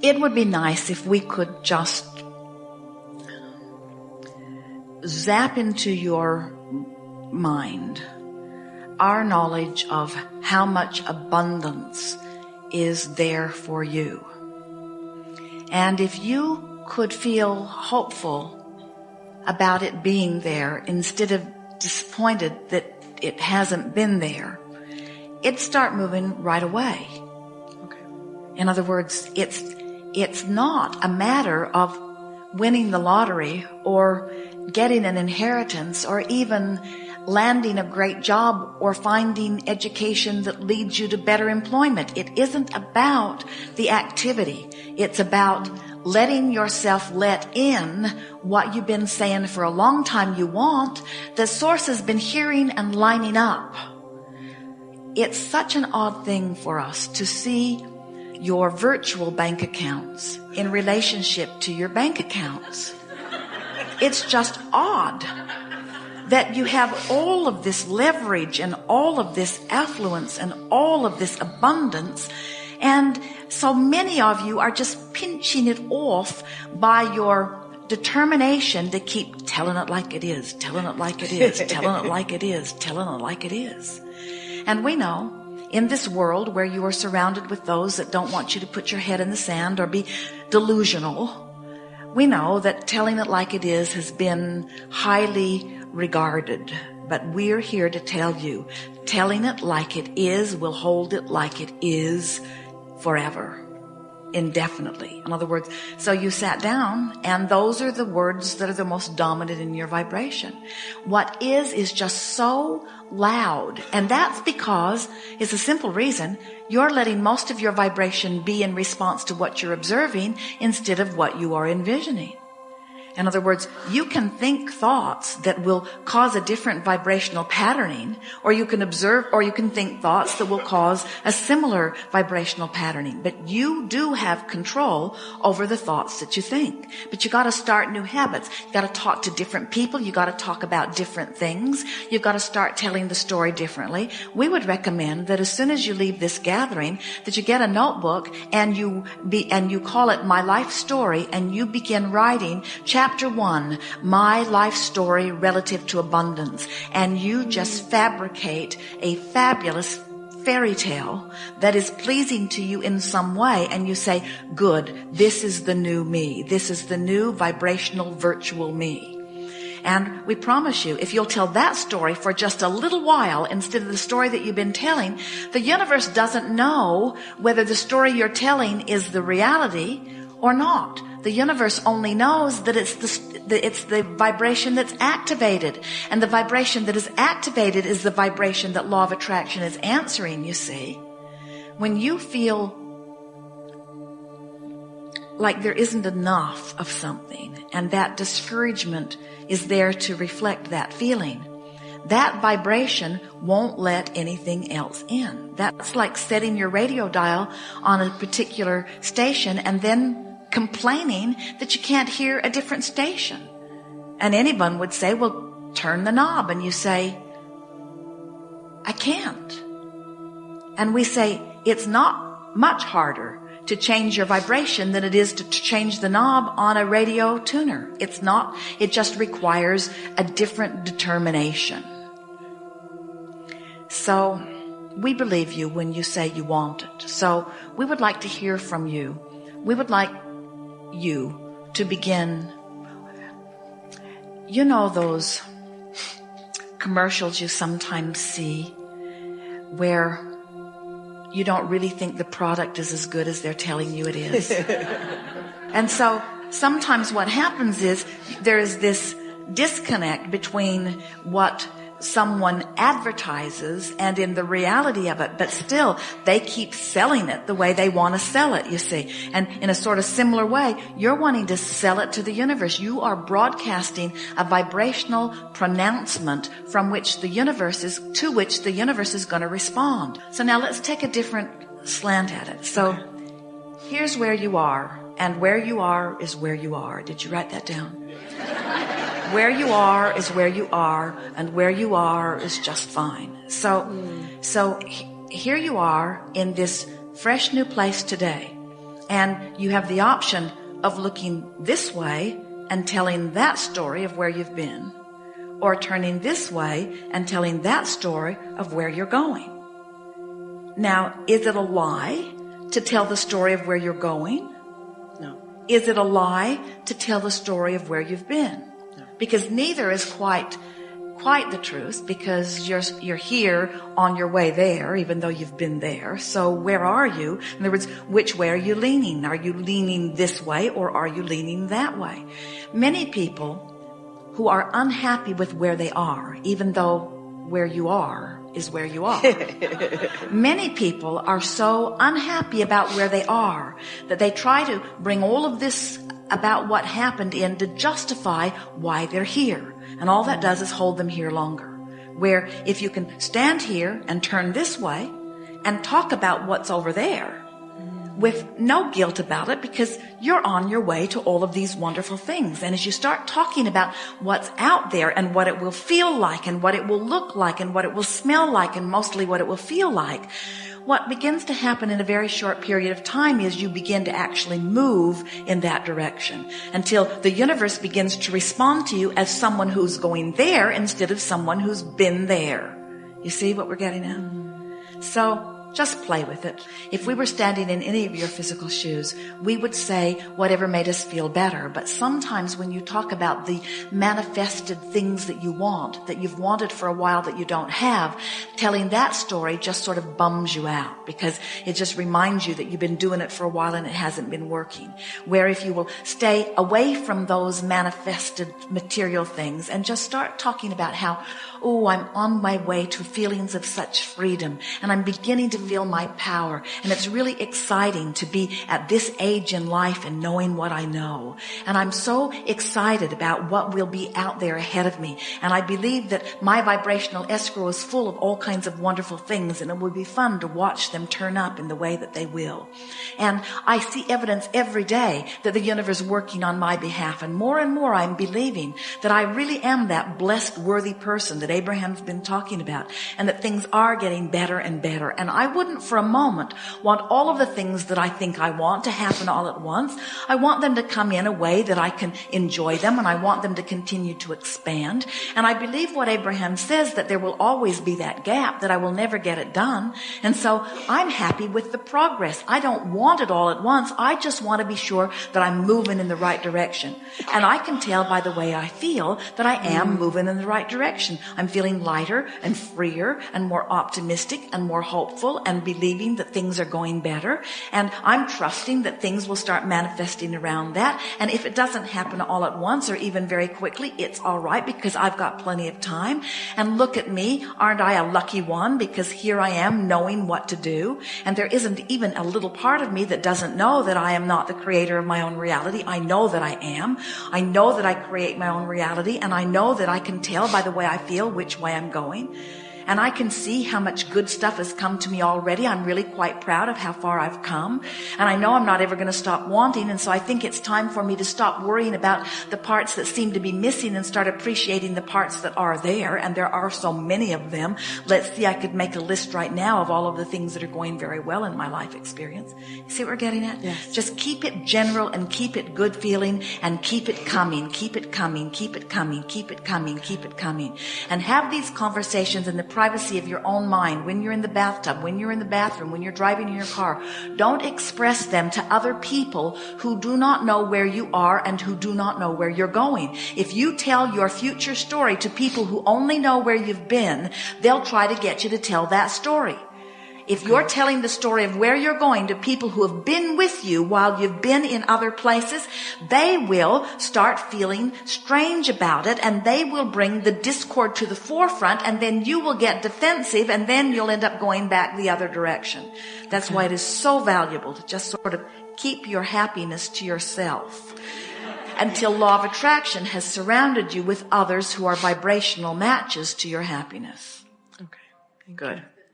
it would be nice if we could just zap into your mind our knowledge of how much abundance is there for you. And if you could feel hopeful about it being there instead of disappointed that it hasn't been there, it'd start moving right away. Okay. In other words, it's not a matter of winning the lottery or getting an inheritance or even landing a great job or finding education that leads you to better employment. It isn't about the activity. It's about letting yourself let in what you've been saying for a long time you want. The source has been hearing and lining up. It's such an odd thing for us to see your virtual bank accounts in relationship to your bank accounts. It's just odd that you have all of this leverage and all of this affluence and all of this abundance, and so many of you are just pinching it off by your determination to keep telling it like it is, telling it like it is, telling it like it is, telling it like it is. And we know in this world where you are surrounded with those that don't want you to put your head in the sand or be delusional, we know that telling it like it is has been highly regarded. But we're here to tell you, telling it like it is will hold it like it is forever, indefinitely. In other words, so you sat down and those are the words that are the most dominant in your vibration. What is just so loud. And that's because it's a simple reason. You're letting most of your vibration be in response to what you're observing instead of what you are envisioning. In other words, you can think thoughts that will cause a different vibrational patterning, or you can observe, or you can think thoughts that will cause a similar vibrational patterning. But you do have control over the thoughts that you think. But you got to start new habits. You got to talk to different people. You got to talk about different things. You've got to start telling the story differently. We would recommend that as soon as you leave this gathering, that you get a notebook and you call it My Life Story, and you begin writing Chapter 1, my life story relative to abundance. And you just fabricate a fabulous fairy tale that is pleasing to you in some way. And you say, good, this is the new me. This is the new vibrational virtual me. And we promise you, if you'll tell that story for just a little while instead of the story that you've been telling, the universe doesn't know whether the story you're telling is the reality or not. The universe only knows that it's the vibration that's activated. And the vibration that is activated is the vibration that law of attraction is answering, you see. When you feel like there isn't enough of something, and that discouragement is there to reflect that feeling, that vibration won't let anything else in. That's like setting your radio dial on a particular station and then complaining that you can't hear a different station. And anyone would say, well, turn the knob. And you say, I can't. And we say, it's not much harder to change your vibration than it is to change the knob on a radio tuner. It's not. It just requires a different determination. So we believe you when you say you want it. So we would like to hear from you. We would like you to begin. You know those commercials you sometimes see where you don't really think the product is as good as they're telling you it is. And so sometimes what happens is there is this disconnect between what someone advertises and in the reality of it, but still they keep selling it the way they want to sell it, you see. And in a sort of similar way, you're wanting to sell it to the universe. You are broadcasting a vibrational pronouncement to which the universe is going to respond. So now let's take a different slant at it. So here's where you are, and where you are is where you are. Did you write that down? Where you are is where you are, and where you are is just fine. So here you are in this fresh new place today, And you have the option of looking this way and telling that story of where you've been, or turning this way and telling that story of where you're going. Now, is it a lie to tell the story of where you're going? No. Is it a lie to tell the story of where you've been? No. Because neither is quite the truth, because you're here on your way there, even though you've been there. So where are you? In other words, which way are you leaning? Are you leaning this way, or are you leaning that way? Many people who are unhappy with where they are, even though where you are is where you are. Many people are so unhappy about where they are that they try to bring all of this about what happened in to justify why they're here. And all that does is hold them here longer. Where if you can stand here and turn this way and talk about what's over there with no guilt about it, because you're on your way to all of these wonderful things. And as you start talking about what's out there and what it will feel like and what it will look like and what it will smell like and mostly what it will feel like, what begins to happen in a very short period of time is you begin to actually move in that direction until the universe begins to respond to you as someone who's going there instead of someone who's been there. You see what we're getting at? So just play with it. If we were standing in any of your physical shoes, we would say whatever made us feel better. But sometimes when you talk about the manifested things that you want, that you've wanted for a while that you don't have, telling that story just sort of bums you out, because it just reminds you that you've been doing it for a while and it hasn't been working. Where if you will stay away from those manifested material things and just start talking about how, oh, I'm on my way to feelings of such freedom, and I'm beginning to feel my power, and it's really exciting to be at this age in life and knowing what I know, and I'm so excited about what will be out there ahead of me, and I believe that my vibrational escrow is full of all kinds of wonderful things, and it will be fun to watch them turn up in the way that they will. And I see evidence every day that the universe is working on my behalf, and more I'm believing that I really am that blessed, worthy person that Abraham's been talking about, and that things are getting better and better. And I wouldn't for a moment want all of the things that I think I want to happen all at once. I want them to come in a way that I can enjoy them, and I want them to continue to expand. And I believe what Abraham says, that there will always be that gap, that I will never get it done. And so I'm happy with the progress. I don't want it all at once. I just want to be sure that I'm moving in the right direction. And I can tell by the way I feel that I am moving in the right direction. I'm feeling lighter and freer and more optimistic and more hopeful and believing that things are going better. And I'm trusting that things will start manifesting around that. And if it doesn't happen all at once or even very quickly, it's all right, because I've got plenty of time. And look at me. Aren't I a lucky one? Because here I am knowing what to do. And there isn't even a little part of me that doesn't know that I am not the creator of my own reality. I know that I am. I know that I create my own reality. And I know that I can tell by the way I feel which way I'm going. And I can see how much good stuff has come to me already. I'm really quite proud of how far I've come. And I know I'm not ever going to stop wanting. And so I think it's time for me to stop worrying about the parts that seem to be missing and start appreciating the parts that are there. And there are so many of them. Let's see, I could make a list right now of all of the things that are going very well in my life experience. You see what we're getting at? Yes. Just keep it general and keep it good feeling and keep it coming, keep it coming, keep it coming, keep it coming, keep it coming. And have these conversations in the privacy of your own mind, when you're in the bathtub, when you're in the bathroom, when you're driving in your car. Don't express them to other people who do not know where you are and who do not know where you're going. If you tell your future story to people who only know where you've been, they'll try to get you to tell that story. If you're telling the story of where you're going to people who have been with you while you've been in other places, they will start feeling strange about it, and they will bring the discord to the forefront, and then you will get defensive, and then you'll end up going back the other direction. That's why it is so valuable to just sort of keep your happiness to yourself until law of attraction has surrounded you with others who are vibrational matches to your happiness. Okay. Good.